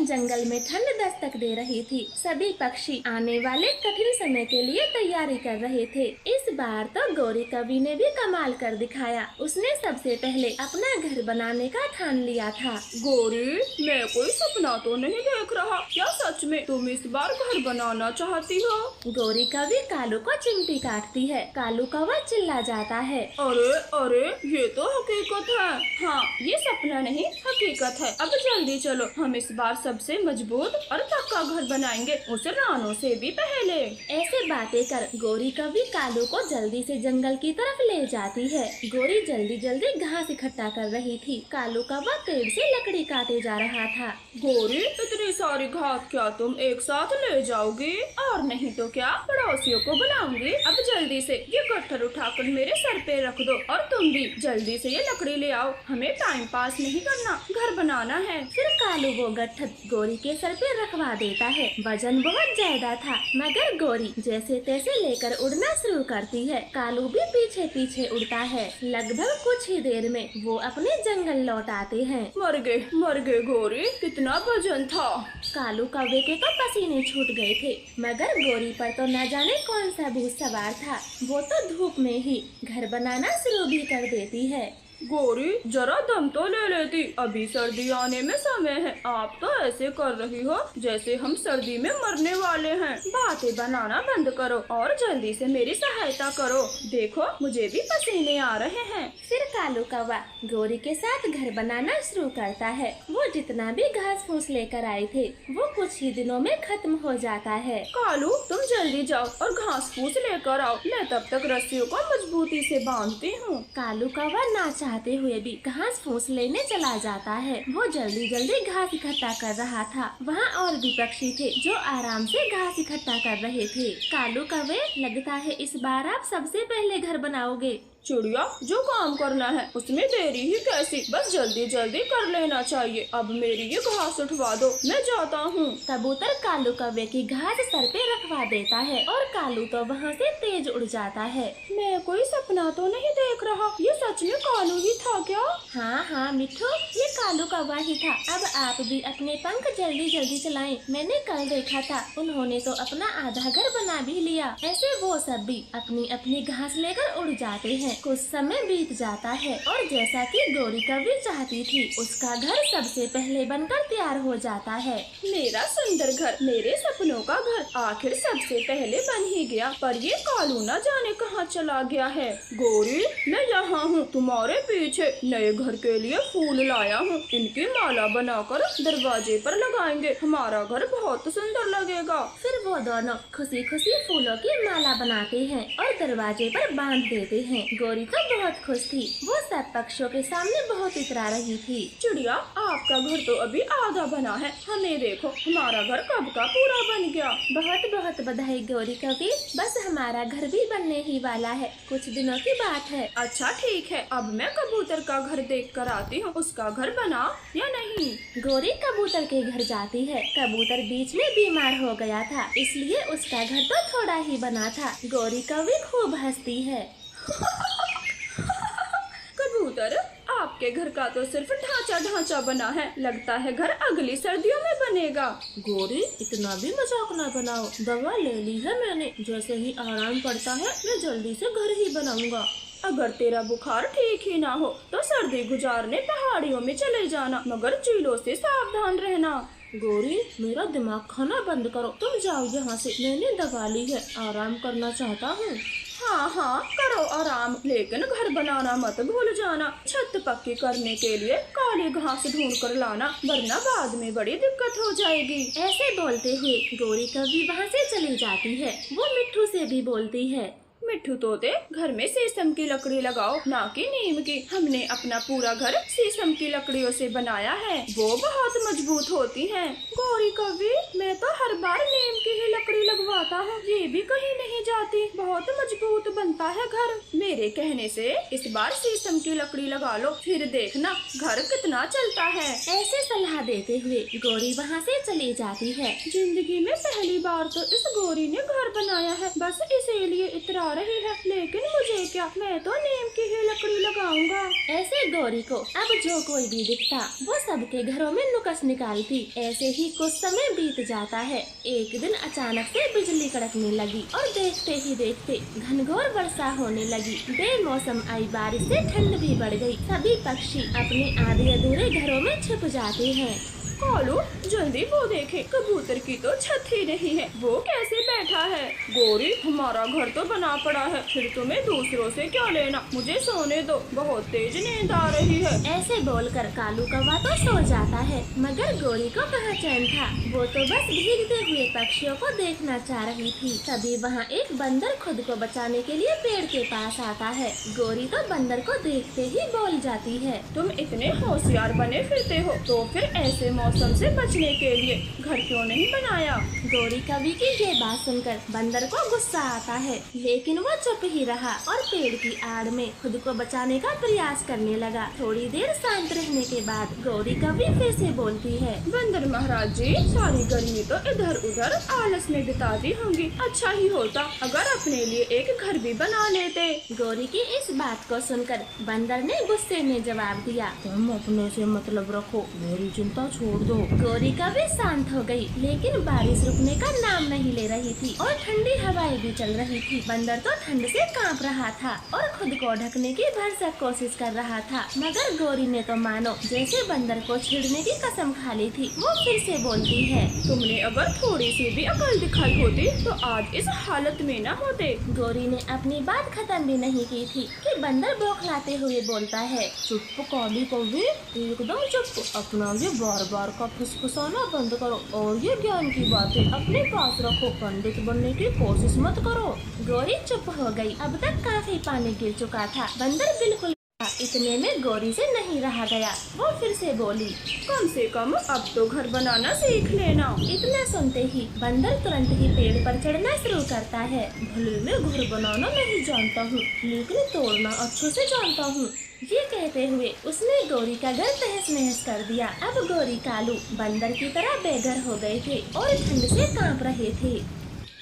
जंगल में ठंड दस्तक दे रही थी। सभी पक्षी आने वाले कठिन समय के लिए तैयारी कर रहे थे। इस बार तो गौरी कवि ने भी कमाल कर दिखाया। उसने सबसे पहले अपना घर बनाने का ठान लिया था। गौरी, मैं कोई सपना तो नहीं देख रहा, क्या सच में तुम इस बार घर बनाना चाहती हो? गौरी कवि कालू को चिमटी काटती है। कालू कौवा चिल्ला जाता है, अरे अरे, ये तो हकीकत है। हाँ, ये सपना नहीं हकीकत है। अब जल्दी चलो, हम इस बार सबसे मजबूत और पक्का घर बनाएंगे, उस रानों से भी पहले। ऐसे बातें कर गौरी कवि कालू को जल्दी से जंगल की तरफ ले जाती है। गौरी जल्दी जल्दी घास इकट्ठा कर रही थी। कालू कौवा पेड़ से लकड़ी काटे जा रहा था। गौरी, इतनी सारी घास क्या तुम एक साथ ले जाओगी? और नहीं तो क्या पड़ोसियों को बुलाऊंगी। अब जल्दी से ये गट्ठर उठाकर मेरे सर पे रख दो, और तुम भी जल्दी से ये लकड़ी ले आओ। हमें टाइम पास नहीं करना, घर बनाना है। फिर कालू वो गट्ठर गौरी के सर पे रखवा देता है। वजन बहुत ज्यादा था, मगर गौरी जैसे तैसे लेकर उड़ना शुरू करती है। कालू भी पीछे पीछे उड़ता है। लगभग कुछ ही देर में वो अपने जंगल लौट आते हैं। मर गए गौरी, कितना वजन था। कालू कौवे के तो पसीने छूट गए थे, मगर गौरी पर तो न जाने कौन सा भूत सवार था। वो तो धूप में ही घर बनाना शुरू भी कर देती है। गौरी, जरा दम तो ले लेती, अभी सर्दी आने में समय है। आप तो ऐसे कर रही हो जैसे हम सर्दी में मरने वाले हैं। बातें बनाना बंद करो और जल्दी से मेरी सहायता करो। देखो, मुझे भी पसीने आ रहे हैं। फिर कालू कौवा गौरी के साथ घर बनाना शुरू करता है। वो जितना भी घास फूस लेकर आए थे, वो कुछ ही दिनों में खत्म हो जाता है। कालू, तुम जल्दी जाओ और घास फूस लेकर आओ, मैं तब तक रस्सियों को मजबूती से बांधती हूँ। कालू कौवा ना चाहते हुए भी घास फूस लेने चला जाता है। वो जल्दी जल्दी घास इकट्ठा कर रहा था। वहाँ और भी पक्षी थे जो आराम से घास इकट्ठा कर रहे थे। कालू कौवे, लगता है इस बार आप सबसे पहले घर बनाओगे। चिड़िया, जो काम करना है उसमें देरी ही कैसी, बस जल्दी जल्दी कर लेना चाहिए। अब मेरी ये घास उठवा दो, मैं जाता हूँ। कबूतर कालू कौवे की घास सर पे रखवा देता है और कालू तो वहाँ से तेज उड़ जाता है। मैं कोई सपना तो नहीं देख रहा, ये सच में कालू ही था क्या? हाँ हाँ मिठू, ये कालू कौवा ही था। अब आप भी अपने पंख जल्दी जल्दी चलाएं। मैंने कल देखा था, उन्होंने तो अपना आधा घर बना भी लिया। ऐसे वो सब भी अपनी अपनी घास लेकर उड़ जाते हैं। कुछ समय बीत जाता है और जैसा कि गौरी कवि चाहती थी, उसका घर सबसे पहले बनकर तैयार हो जाता है। मेरा सुंदर घर, मेरे सपनों का घर आखिर सबसे पहले बन ही गया। पर ये कालू न जाने कहाँ चला गया है। गौरी, मैं यहाँ हूँ तुम्हारे पीछे। नए घर के लिए फूल लाया हूँ, इनकी माला बनाकर दरवाजे पर लगाएंगे। हमारा घर बहुत सुंदर लगेगा। फिर वो दोनों खुशी खुशी फूलों की माला बनाते हैं और दरवाजे पर बांध देते हैं। गौरी तो बहुत खुश थी। वो सब पक्षियों के सामने बहुत इतरा रही थी। चिड़िया, आपका घर तो अभी आधा बना है, हमें देखो, हमारा घर कब का पूरा बन गया। बहुत बहुत बधाई गौरी कवि, बस हमारा घर भी बनने ही वाला है, कुछ दिनों की बात है। अच्छा ठीक है, अब मैं कबूतर का घर देख कर आती हूँ, उसका घर बना या नहीं। गौरी कबूतर के घर जाती है। कबूतर बीच में बीमार हो गया था, इसलिए उसका घर तो थोड़ा ही बना था। गौरी कवि खूब हंसती है। कबूतर, आपके घर का तो सिर्फ ढांचा बना है, लगता है घर अगली सर्दियों में बनेगा। गौरी, इतना भी मजाक न बनाओ, दवा ले ली है मैंने, जैसे ही आराम पड़ता है मैं जल्दी से घर ही बनाऊंगा। अगर तेरा बुखार ठीक ही ना हो तो सर्दी गुजारने पहाड़ियों में चले जाना, मगर चीलों से सावधान रहना। गौरी, मेरा दिमाग खाना बंद करो, तुम जाओ यहाँ से, मैंने दवा ली है, आराम करना चाहता हूँ। हाँ हाँ, करो आराम, लेकिन घर बनाना मत भूल जाना। छत पक्की करने के लिए काली घास ढूंढ कर लाना, वरना बाद में बड़ी दिक्कत हो जाएगी। ऐसे बोलते हुए गौरी कवि वहाँ से चली जाती है। वो मिट्ठू से भी बोलती है, मिट्ठू तोते, घर में शीशम की लकड़ी लगाओ, ना कि नीम की। हमने अपना पूरा घर शीशम की लकड़ियों से बनाया है, वो बहुत मजबूत होती हैं। गौरी कवि, मैं तो हर बार नीम की ही लकड़ी लगवाता हूँ, ये भी कहीं नहीं जाती, बहुत मजबूत बनता है घर। मेरे कहने से इस बार शीशम की लकड़ी लगा लो, फिर देखना घर कितना चलता है। ऐसे सलाह देते हुए गौरी वहाँ से चली जाती है। जिंदगी में पहली बार तो इस गौरी ने घर बनाया है, बस इसीलिए इतना जा रही है, लेकिन मुझे क्या, मैं तो नीम की ही लकड़ी लगाऊंगा। ऐसे गौरी को अब जो कोई भी दिखता वो सबके घरों में नुक्स निकालती। ऐसे ही कुछ समय बीत जाता है। एक दिन अचानक से बिजली कड़कने लगी और देखते ही देखते घनघोर वर्षा होने लगी। बेमौसम आई बारिश से ठंड भी बढ़ गई। सभी पक्षी अपने आधे अधूरे घरों में छिप जाते हैं। कालू, जल्दी वो देखे, कबूतर की तो छत ही नहीं है, वो कैसे बैठा है। गौरी, हमारा घर तो बना पड़ा है, फिर तुम्हें दूसरों से क्या लेना, मुझे सोने दो, बहुत तेज नींद आ रही है। ऐसे बोलकर कालू कौवा तो सो जाता है, मगर गौरी को कहाँ चैन था। वो तो बस भीगते हुए पक्षियों को देखना चाह रही थी। तभी वहाँ एक बंदर खुद को बचाने के लिए पेड़ के पास आता है। गौरी तो बंदर को देखते ही बोल जाती है, तुम इतने होशियार बने फिरते हो, तो फिर ऐसे मौसम से बचने के लिए घर क्यों नहीं बनाया। गौरी कवि की ये बात सुनकर बंदर को गुस्सा आता है, लेकिन वो चुप ही रहा और पेड़ की आड़ में खुद को बचाने का प्रयास करने लगा। थोड़ी देर शांत रहने के बाद गौरी कवि फिर से बोलती है, बंदर महाराज जी, सारी गर्मी तो इधर उधर आलस में बिताती होंगी, अच्छा ही होता अगर अपने लिए एक घर भी बना लेते। गौरी की इस बात को सुनकर बंदर ने गुस्से में जवाब दिया, तुम अपने से मतलब रखो, मेरी चिंता छोड़ दो। गौरी कवि शांत हो गई, लेकिन बारिश रुकने का नाम नहीं ले रही थी और ठंडी हवाएं भी चल रही थी। बंदर तो ठंड से कांप रहा था और खुद को ढकने की भरसक कोशिश कर रहा था, मगर गौरी ने तो मानो जैसे बंदर को छेड़ने की कसम खा ली थी। वो फिर से बोलती है, तुमने अगर थोड़ी सी भी अकल दिखाई होती तो आज इस हालत में न होते। गौरी ने अपनी बात खत्म भी नहीं की थी कि बंदर बौखलाते हुए बोलता है, चुप काली कौवे, एकदम चुप। अपना ये बार बार का फुसफुसाना बंद करो और ये ज्ञान की बातें अपने पास रखो। पंडित बनने की कोशिश मत करो। गौरी चुप हो गई। अब तक काफी पानी गिर चुका था। बंदर बिल्कुल इतने में गौरी से नहीं रहा गया। वो फिर से बोली, कम से कम अब तो घर बनाना सीख लेना। इतना सुनते ही बंदर तुरंत ही पेड़ पर चढ़ना शुरू करता है। भले मैं घर बनाना नहीं जानता हूँ, लेकिन तोड़ना अच्छे से जानता हूँ। ये कहते हुए उसने गौरी का घर तहस नहस कर दिया। अब गौरी कालू बंदर की तरह बेघर हो गए थे और ठंड से कांप रहे थे।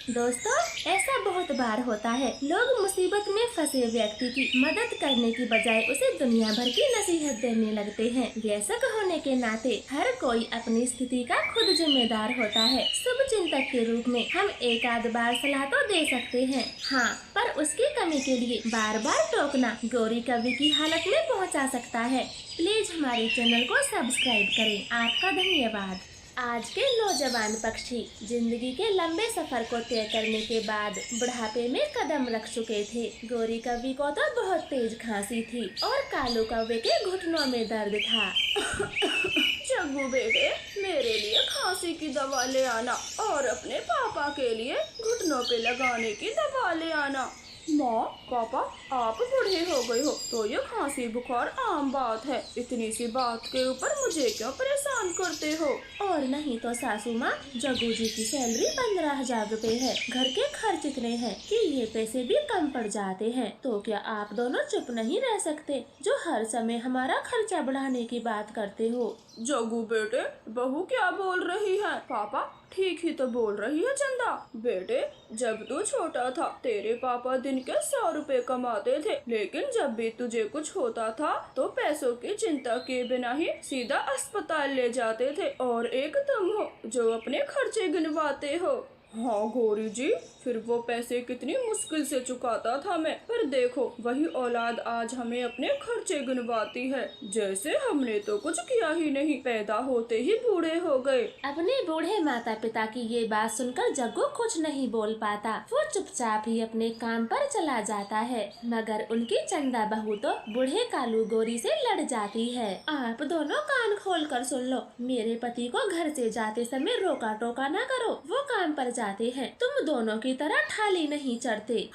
दोस्तों, ऐसा बहुत बार होता है, लोग मुसीबत में फंसे व्यक्ति की मदद करने की बजाय उसे दुनिया भर की नसीहत देने लगते हैं। वयस्क होने के नाते हर कोई अपनी स्थिति का खुद जिम्मेदार होता है। शुभ चिंतक के रूप में हम एक आध बार सलाह तो दे सकते हैं, हाँ, पर उसकी कमी के लिए बार बार टोकना गौरी कवि की हालत में पहुंचा सकता है। प्लीज हमारे चैनल को सब्सक्राइब करें। आपका धन्यवाद। आज के नौजवान पक्षी जिंदगी के लंबे सफर को तय करने के बाद बुढ़ापे में कदम रख चुके थे। गौरी कवि को तो बहुत तेज खांसी थी और कालू कौवे के घुटनों में दर्द था। जग्गू बेटे, मेरे लिए खांसी की दवा ले आना और अपने पापा के लिए घुटनों पे लगाने की दवा ले आना। माँ, पापा, आप बूढ़े हो गए हो तो ये खांसी बुखार आम बात है। इतनी सी बात के ऊपर मुझे क्यों परेशान करते हो? और नहीं तो सासू माँ, जग्गू जी की सैलरी 15,000 रुपए है। घर के खर्च इतने हैं कि ये पैसे भी कम पड़ जाते हैं। तो क्या आप दोनों चुप नहीं रह सकते, जो हर समय हमारा खर्चा बढ़ाने की बात करते हो? जग्गू बेटे, बहू क्या बोल रही है? पापा ठीक ही तो बोल रही है चंदा। बेटे, जब तू छोटा था तेरे पापा दिन के 100 रुपए कमाते थे, लेकिन जब भी तुझे कुछ होता था तो पैसों की चिंता किए बिना ही सीधा अस्पताल ले जाते थे। और एक तुम हो जो अपने खर्चे गिनवाते हो। हाँ गौरी जी, फिर वो पैसे कितनी मुश्किल से चुकाता था मैं, पर देखो वही औलाद आज हमें अपने खर्चे गिनवाती है, जैसे हमने तो कुछ किया ही नहीं, पैदा होते ही बूढ़े हो गए। अपने बूढ़े माता पिता की ये बात सुनकर जग्गू कुछ नहीं बोल पाता। वो चुपचाप ही अपने काम पर चला जाता है, मगर उनकी चंदा बहू तो बूढ़े कालू गौरी से लड़ जाती है। आप दोनों कान खोल कर सुन लो, मेरे पति को घर से जाते समय रोका टोका न करो। वो काम पर जाते हैं, तुम दोनों की तरह थाली नहीं चढ़ते।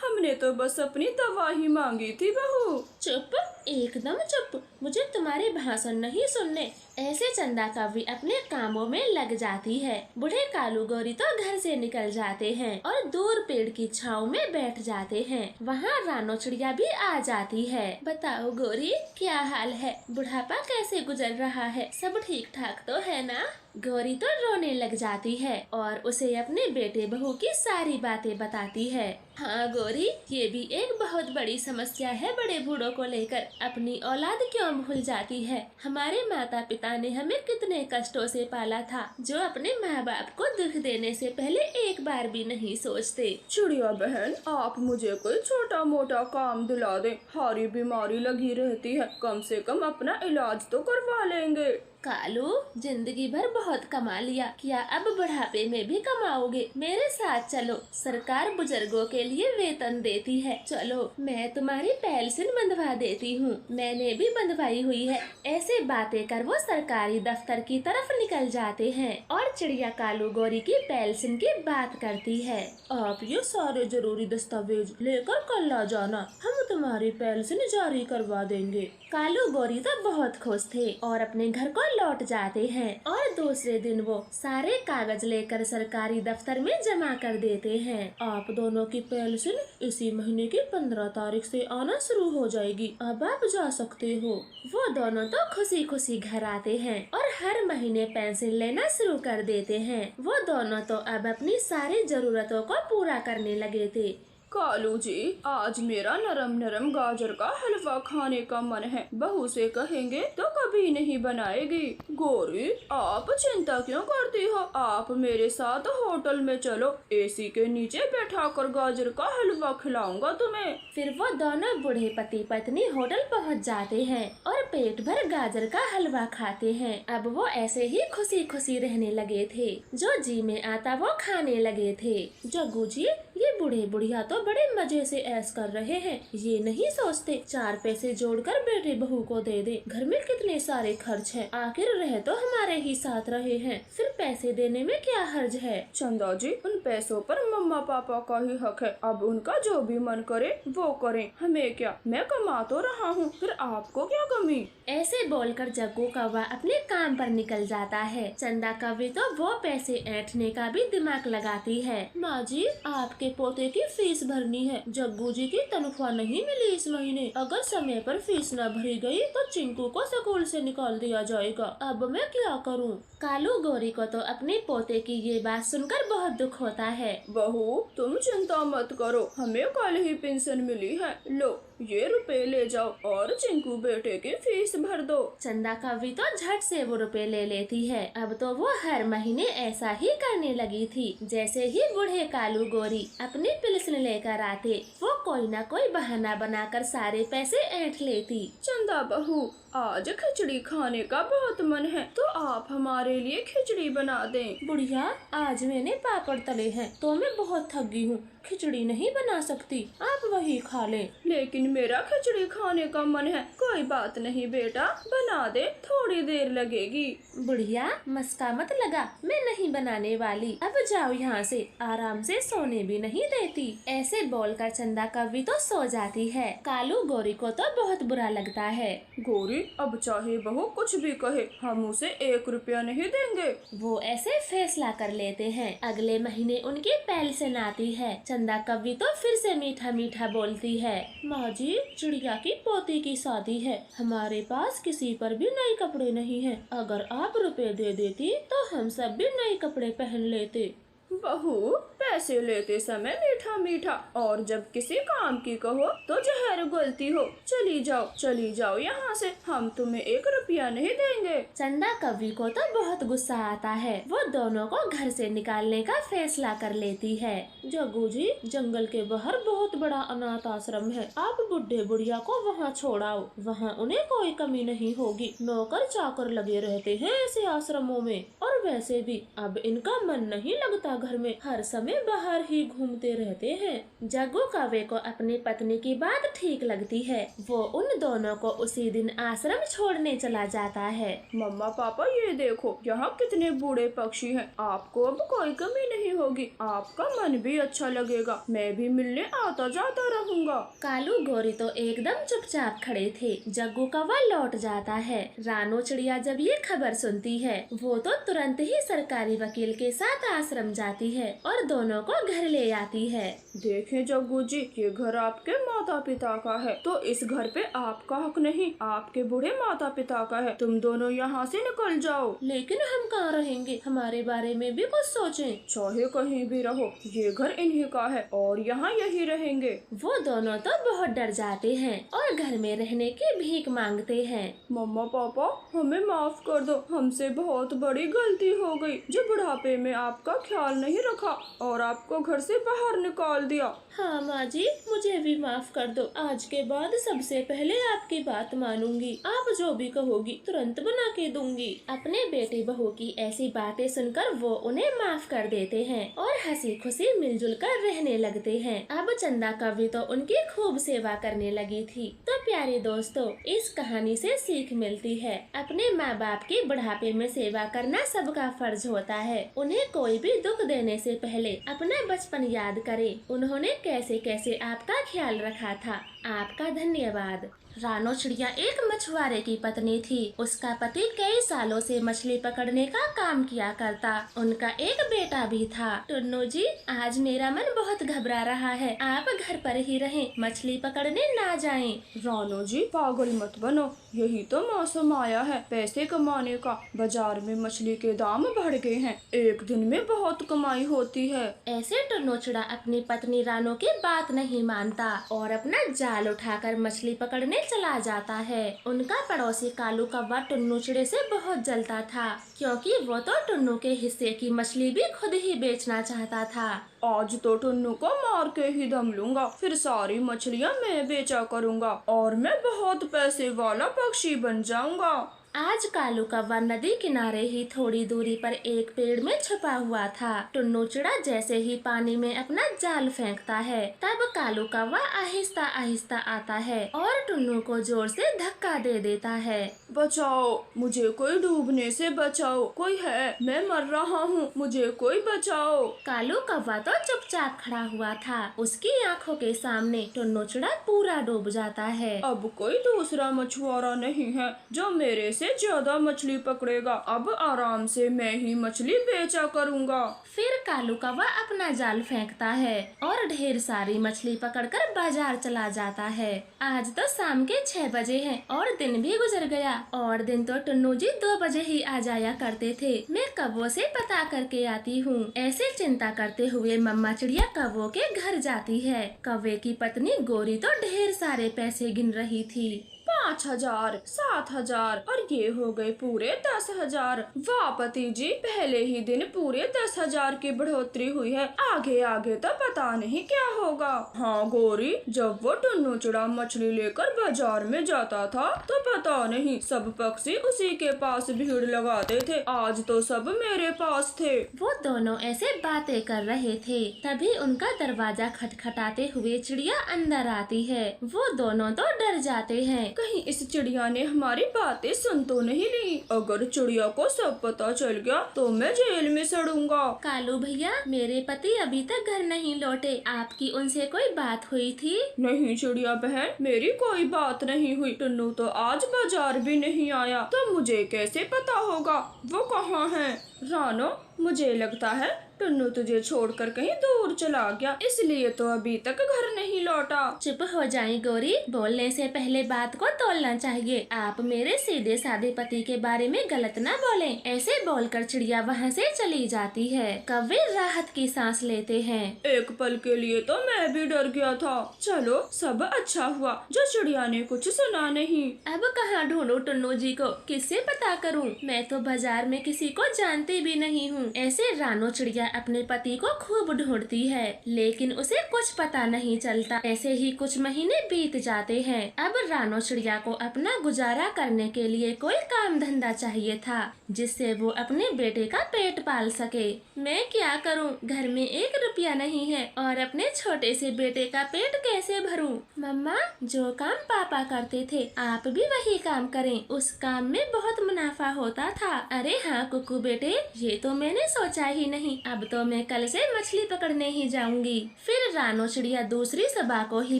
हमने तो बस अपनी दवा ही मांगी थी बहू। चुप, एकदम चुप, मुझे तुम्हारे भाषण नहीं सुनने। ऐसे चंदा कवि अपने कामों में लग जाती है। बूढ़े कालू गौरी तो घर से निकल जाते हैं और दूर पेड़ की छांव में बैठ जाते हैं। वहाँ रानो चिड़िया भी आ जाती है। बताओ गौरी, क्या हाल है? बुढ़ापा कैसे गुजर रहा है? सब ठीक ठाक तो है ना? गौरी तो रोने लग जाती है और उसे अपने बेटे बहू की सारी बातें बताती है। हाँ गोरी, ये भी एक बहुत बड़ी समस्या है बड़े बूढ़ों को लेकर। अपनी औलाद क्यों भूल जाती है। हमारे माता पिता ने हमें कितने कष्टों से पाला था, जो अपने माँ बाप को दुख देने से पहले एक बार भी नहीं सोचते। चिड़िया बहन, आप मुझे कोई छोटा मोटा काम दिला दें। हारी बीमारी लगी रहती है, कम से कम अपना इलाज तो करवा लेंगे। कालू, जिंदगी भर बहुत कमा लिया, क्या अब बुढ़ापे में भी कमाओगे। मेरे साथ चलो, सरकार बुजुर्गों के लिए वेतन देती है। चलो, मैं तुम्हारी पेंशन बंधवा देती हूँ। मैंने भी बंधवाई हुई है। ऐसे बातें कर वो सरकारी दफ्तर की तरफ निकल जाते हैं और चिड़िया कालू गोरी की पेंशन की बात करती है। आप ये सारे जरूरी दस्तावेज लेकर कल आ जाना, हम तुम्हारी पेंशन जारी करवा देंगे। कालू गोरी तो बहुत खुश थे और अपने घर को लौट जाते हैं और दूसरे दिन वो सारे कागज लेकर सरकारी दफ्तर में जमा कर देते हैं। आप दोनों की पेंशन इसी महीने की 15 तारीख से आना शुरू हो जाएगी, अब आप जा सकते हो। वो दोनों तो खुशी खुशी घर आते हैं और हर महीने पेंशन लेना शुरू कर देते हैं। वो दोनों तो अब अपनी सारी जरूरतों को पूरा करने लगे थे। कालू जी, आज मेरा नरम नरम गाजर का हलवा खाने का मन है। बहू से कहेंगे तो कभी नहीं बनाएगी। गोरी, आप चिंता क्यों करती हो? आप मेरे साथ होटल में चलो, एसी के नीचे बैठाकर गाजर का हलवा खिलाऊंगा तुम्हें। फिर वो दोनों बूढ़े पति पत्नी होटल पहुंच जाते हैं और पेट भर गाजर का हलवा खाते हैं। अब वो ऐसे ही खुशी खुशी रहने लगे थे, जो जी में आता वो खाने लगे थे। जग्गू जी, ये बूढ़े बुढ़िया तो बड़े मजे से ऐश कर रहे हैं। ये नहीं सोचते 4 पैसे जोड़कर बेटे बहू को दे दे। घर में कितने सारे खर्च हैं, आखिर रह तो हमारे ही साथ रहे हैं, फिर पैसे देने में क्या हर्ज है। चंदा जी, उन पैसों पर मम्मा पापा का ही हक है। अब उनका जो भी मन करे वो करें, हमें क्या, मैं कमा तो रहा हूँ, फिर आपको क्या कमी। ऐसे बोलकर जग्गू कौवा अपने काम पर निकल जाता है। चंदा कौवे तो वो पैसे ऐंठने का भी दिमाग लगाती है। माँ जी, आपके पोते की फीस भरनी है। जग्गू जी की तनख्वाह नहीं मिली इस महीने। अगर समय पर फीस न भरी गई तो चिंकू को स्कूल से निकाल दिया जाएगा। अब मैं क्या करूं? कालू गोरी को तो अपने पोते की ये बात सुनकर बहुत दुख होता है। बहू, तुम चिंता मत करो, हमें कल ही पेंशन मिली है। लो, ये रुपए ले जाओ और चिंकू बेटे की फीस भर दो। चंदा कौवी तो झट से वो रुपए ले लेती है। अब तो वो हर महीने ऐसा ही करने लगी थी। जैसे ही बूढ़े कालू गोरी अपनी पेंशन लेकर आते, वो कोई न कोई बहाना बनाकर सारे पैसे ऐंठ लेती। चंदा बहू, आज खिचड़ी खाने का बहुत मन है, तो आप हमारे लिए खिचड़ी बना दें। बुढ़िया, आज मैंने पापड़ तले हैं तो मैं बहुत थक गई हूँ, खिचड़ी नहीं बना सकती, आप वही खा लें। लेकिन मेरा खिचड़ी खाने का मन है। कोई बात नहीं बेटा, बना दे, थोड़ी देर लगेगी। बुढ़िया, मस्का मत लगा, मैं नहीं बनाने वाली, अब जाओ यहाँ से। आराम से सोने भी नहीं देती। ऐसे बोलकर चंदा कौवी तो सो जाती है। कालू गोरी को तो बहुत बुरा लगता है। गोरी, अब चाहे बहू कुछ भी कहे, हम उसे 1 रुपया नहीं देंगे। वो ऐसे फैसला कर लेते हैं। अगले महीने उनकी पेंशन आती है। चंदा कौवी तो फिर से मीठा मीठा बोलती है। माँ जी, चिड़िया की पोती की शादी है, हमारे पास किसी पर भी नए कपड़े नहीं हैं। अगर आप रुपए दे देती तो हम सब भी नए कपड़े पहन लेते। बहू, पैसे लेते समय मीठा मीठा, और जब किसी काम की कहो तो जहर घोलती हो। चली जाओ यहाँ से, हम तुम्हें 1 रुपया नहीं देंगे। चंदा कौवी को तो बहुत गुस्सा आता है। वो दोनों को घर से निकालने का फैसला कर लेती है। जग्गू जी, जंगल के बाहर बहुत बड़ा अनाथ आश्रम है, आप बुढ़े बुढ़िया को वहाँ छोड़ाओ, वहाँ उन्हें कोई कमी नहीं होगी। नौकर चाकर लगे रहते हैं ऐसे आश्रमों में, और वैसे भी अब इनका मन नहीं लगता घर में, हर समय बाहर ही घूमते रहते हैं। जग्गू कौवे को अपनी पत्नी की बात ठीक लगती है। वो उन दोनों को उसी दिन आश्रम छोड़ने चला जाता है। मम्मा पापा, ये देखो यहाँ कितने बूढ़े पक्षी हैं। आपको अब कोई कमी नहीं होगी, आपका मन भी अच्छा लगेगा, मैं भी मिलने आता जाता रहूँगा। कालू गोरी तो एकदम चुपचाप खड़े थे। जग्गू कौवा लौट जाता है। रानो चिड़िया जब ये खबर सुनती है, वो तो तुरंत तुरंत ही सरकारी वकील के साथ आश्रम जाती है और दोनों को घर ले आती है। देखें जग्गू जी, ये घर आपके माता पिता का है, तो इस घर पे आपका हक नहीं, आपके बूढ़े माता पिता का है। तुम दोनों यहाँ से निकल जाओ। लेकिन हम कहाँ रहेंगे, हमारे बारे में भी कुछ सोचें। चाहे कहीं भी रहो, ये घर इन्हीं का है और यहाँ यही रहेंगे। वो दोनों तो बहुत डर जाते हैं और घर में रहने की भीख मांगते हैं। मम्मा पापा, हमें माफ कर दो, हमसे बहुत बड़ी गलती हो गई जो बुढ़ापे में आपका ख्याल नहीं रखा और आपको घर से बाहर निकाल दिया। हाँ माँ जी, मुझे भी माफ कर दो। आज के बाद सबसे पहले आपकी बात मानूंगी। आप जो भी कहोगी तुरंत बना के दूंगी। अपने बेटे बहू की ऐसी बातें सुनकर वो उन्हें माफ कर देते हैं और हंसी खुशी मिलजुल कर रहने लगते हैं। अब चंदा कवि तो उनकी खूब सेवा करने लगी थी। तो प्यारे दोस्तों, इस कहानी से सीख मिलती है, अपने माँ बाप की बुढ़ापे में सेवा करना सबका फर्ज होता है। उन्हें कोई भी दुख देने से पहले अपना बचपन याद करें, उन्होंने कैसे कैसे आपका ख्याल रखा था। आपका धन्यवाद। रानो चिड़िया एक मछुआरे की पत्नी थी। उसका पति कई सालों से मछली पकड़ने का काम किया करता। उनका एक बेटा भी था। टुन्नू जी, आज मेरा मन बहुत घबरा रहा है, आप घर पर ही रहें, मछली पकड़ने ना जाएं। रानो जी, पागल मत बनो, यही तो मौसम आया है पैसे कमाने का। बाजार में मछली के दाम बढ़ गए हैं, एक दिन में बहुत कमाई होती है। ऐसे टुन्नू चिड़ा अपनी पत्नी रानो की बात नहीं मानता और अपना जाल उठाकर मछली पकड़ने चला जाता है। उनका पड़ोसी कालू कौवा टुन्नू चिड़े से बहुत जलता था, क्योंकि वो तो टुन्नू के हिस्से की मछली भी खुद ही बेचना चाहता था। आज तो टुन्नू को मार के ही दम लूंगा, फिर सारी मछलियाँ मैं बेचा करूँगा और मैं बहुत पैसे वाला पक्षी बन जाऊँगा। आज कालू कौवा नदी किनारे ही थोड़ी दूरी पर एक पेड़ में छुपा हुआ था। टुन्नू चिड़ा जैसे ही पानी में अपना जाल फेंकता है, तब कालू कौवा आहिस्ता आहिस्ता आता है और टुन्नू को जोर से धक्का दे देता है। बचाओ, मुझे कोई डूबने से बचाओ, कोई है, मैं मर रहा हूँ, मुझे कोई बचाओ। कालू कौवा तो चुपचाप खड़ा हुआ था। उसकी आंखों के सामने टुन्नू चिड़ा पूरा डूब जाता है। अब कोई दूसरा मछुआरा नहीं है जो मेरे से ज्यादा मछली पकड़ेगा। अब आराम से मैं ही मछली बेचा करूँगा। फिर कालू कौवा अपना जाल फेंकता है और ढेर सारी मछली पकड़कर बाजार चला जाता है। आज तो शाम के 6 बजे हैं और दिन भी गुजर गया। और दिन तो टुन्नू जी 2 बजे ही आ जाया करते थे। मैं कौवों से पता करके आती हूँ। ऐसे चिंता करते हुए मम्मा चिड़िया कौवों के घर जाती है। कौवे की पत्नी गोरी तो ढेर सारे पैसे गिन रही थी। 5,000, 7,000 और ये हो गए पूरे 10,000। वाह पति जी, पहले ही दिन पूरे 10,000 की बढ़ोतरी हुई है। आगे आगे तो पता नहीं क्या होगा। हाँ गोरी, जब वो टुन्नू चिड़ा मछली लेकर बाजार में जाता था तो पता नहीं सब पक्षी उसी के पास भीड़ लगाते थे। आज तो सब मेरे पास थे। वो दोनों ऐसे बातें कर रहे थे, तभी उनका दरवाजा खटखटाते हुए चिड़िया अंदर आती है। वो दोनों तो डर जाते हैं। कहीं इस चिड़िया ने हमारी बातें सुन तो नहीं ली। अगर चिड़िया को सब पता चल गया तो मैं जेल में सड़ूंगा। कालू भैया, मेरे पति अभी तक घर नहीं लौटे, आपकी उनसे कोई बात हुई थी? नहीं चिड़िया बहन, मेरी कोई बात नहीं हुई। टुन्नू तो आज बाजार भी नहीं आया, तो मुझे कैसे पता होगा वो कहाँ है। रानो, मुझे लगता है टुन्नू तुझे छोड़कर कहीं दूर चला गया, इसलिए तो अभी तक घर नहीं लौटा। चुप हो जाएं गोरी, बोलने से पहले बात को तोलना चाहिए। आप मेरे सीधे साधे पति के बारे में गलत ना बोलें। ऐसे बोलकर चिड़िया वहाँ से चली जाती है। कौवे राहत की सांस लेते हैं। एक पल के लिए तो मैं भी डर गया था। चलो, सब अच्छा हुआ जो चिड़िया ने कुछ सुना नहीं। अब कहाँ ढूंढूं टुन्नू जी को, किससे पता करूं? मैं तो बाजार में किसी को जानती भी नहीं हूँ। ऐसे रानो चिड़िया अपने पति को खूब ढूंढती है, लेकिन उसे कुछ पता नहीं चलता। ऐसे ही कुछ महीने बीत जाते हैं। अब रानो चिड़िया को अपना गुजारा करने के लिए कोई काम धंधा चाहिए था, जिससे वो अपने बेटे का पेट पाल सके। मैं क्या करूं? घर में 1 रुपया नहीं है और अपने छोटे से बेटे का पेट कैसे भरूं? मम्मा, जो काम पापा करते थे आप भी वही काम करें, उस काम में बहुत मुनाफा होता था। अरे हाँ कुकू बेटे, ये तो मैंने सोचा ही नहीं। अब अब तो मैं कल से मछली पकड़ने ही जाऊंगी। फिर रानो चिड़िया दूसरी सुबह को ही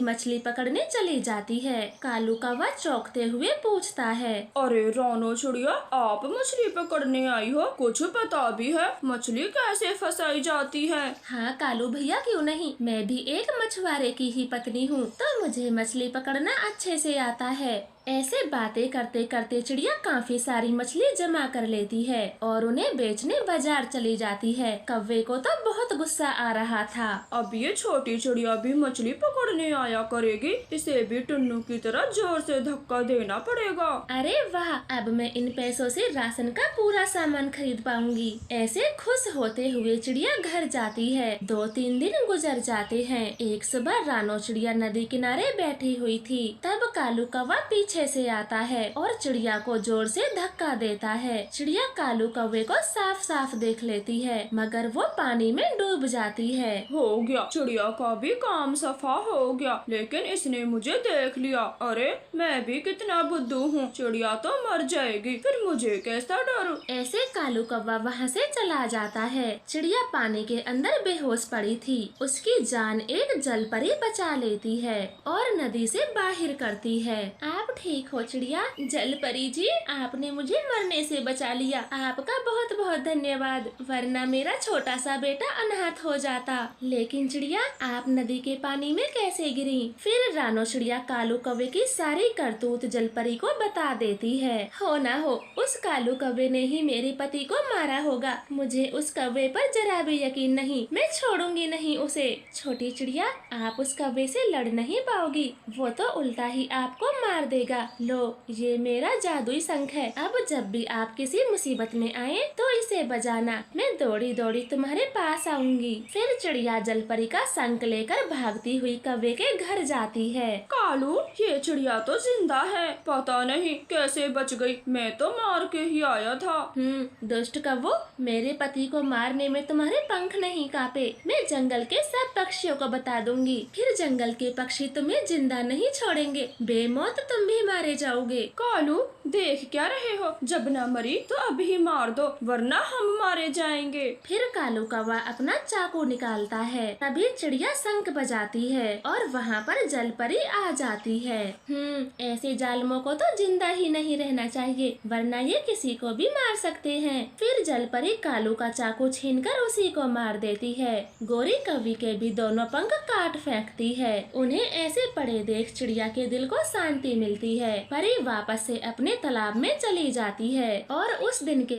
मछली पकड़ने चली जाती है। कालू कौवा चौंकते हुए पूछता है, अरे रानो चिड़िया, आप मछली पकड़ने आई हो? कुछ पता भी है मछली कैसे फंसाई जाती है? हाँ कालू भैया, क्यों नहीं, मैं भी एक मछुआरे की ही पत्नी हूँ, तो मुझे मछली पकड़ना अच्छे से आता है। ऐसे बातें करते करते चिड़िया काफी सारी मछली जमा कर लेती है और उन्हें बेचने बाजार चली जाती है। कौवे को तो बहुत गुस्सा आ रहा था। अब ये छोटी चिड़िया भी मछली पकड़ने आया करेगी, इसे भी टुन्नू की तरह जोर से धक्का देना पड़ेगा। अरे वाह, अब मैं इन पैसों से राशन का पूरा सामान खरीद पाऊंगी। ऐसे खुश होते हुए चिड़िया घर जाती है। 2-3 दिन गुजर जाते हैं। एक सुबह रानो चिड़िया नदी किनारे बैठी हुई थी। तब कालू कौवा पीछे से आता है और चिड़िया को जोर से धक्का देता है। चिड़िया कालू कौवे को साफ साफ देख लेती है, मगर वो पानी में डूब जाती है। हो गया, चिड़िया का भी काम सफा हो गया, लेकिन इसने मुझे देख लिया। अरे मैं भी कितना बुद्धू हूँ, चिड़िया तो मर जाएगी, फिर मुझे कैसा डर। ऐसे कालू कौवा वहाँ से चला जाता है। चिड़िया पानी के अंदर बेहोश पड़ी थी। उसकी जान एक जल परी बचा लेती है और नदी से बाहर करती है। आप ठीक हो चिड़िया? जल परी जी, आपने मुझे मरने से बचा लिया, आपका बहुत बहुत धन्यवाद, वरना मेरा छोटा सा बेटा अनाथ हो जाता। लेकिन चिड़िया, आप नदी के पानी में कैसे गिरी? फिर रानो चिड़िया कालू कौवे की सारी करतूत जल परी को बता देती है। हो ना हो, उस कालू कौवे ने ही मेरे पति को मारा होगा। मुझे उस कौवे पर जरा भी यकीन नहीं, मैं छोड़ूंगी नहीं उसे। छोटी चिड़िया, आप उस कौवे से लड़ नहीं पाओगी, वो तो उल्टा ही आपको मार देगा। लो, ये मेरा जादुई शंख है। अब जब भी आप किसी मुसीबत में आए तो इसे बजाना, मैं दौड़ी दौड़ी तुम्हारे पास आऊंगी। फिर चिड़िया जल परी का शंख लेकर भागती हुई कौवे के घर जाती है। कालू, ये चिड़िया तो जिंदा है, पता नहीं कैसे बच गई, मैं तो मार के ही आया था। दुष्ट कौवो, मेरे पति को मारने में तुम्हारे पंख नहीं कांपे। मैं जंगल के सब पक्षियों को बता दूंगी, फिर जंगल के पक्षी तुम्हें जिंदा नहीं छोड़ेंगे, बेमौत तुम भी मारे जाओगे। कालू, देख क्या रहे हो? जब न मरी तो अभी ही मार दो, वरना हम मारे जाएंगे। फिर कालू कौवा अपना चाकू निकालता है। तभी चिड़िया शंख बजाती है और वहाँ पर जल परी आ जाती है। ऐसे जालमों को तो जिंदा ही नहीं रहना चाहिए, वरना ये किसी को भी मार सकते हैं। फिर जल परी कालू का चाकू छीनकर उसी को मार देती है। गोरी कौवी के भी दोनों पंख काट फेंकती है। उन्हें ऐसे पड़े देख चिड़िया के दिल को शांति मिलती है। परी वापस से अपने तालाब में चली जाती है और उस दिन के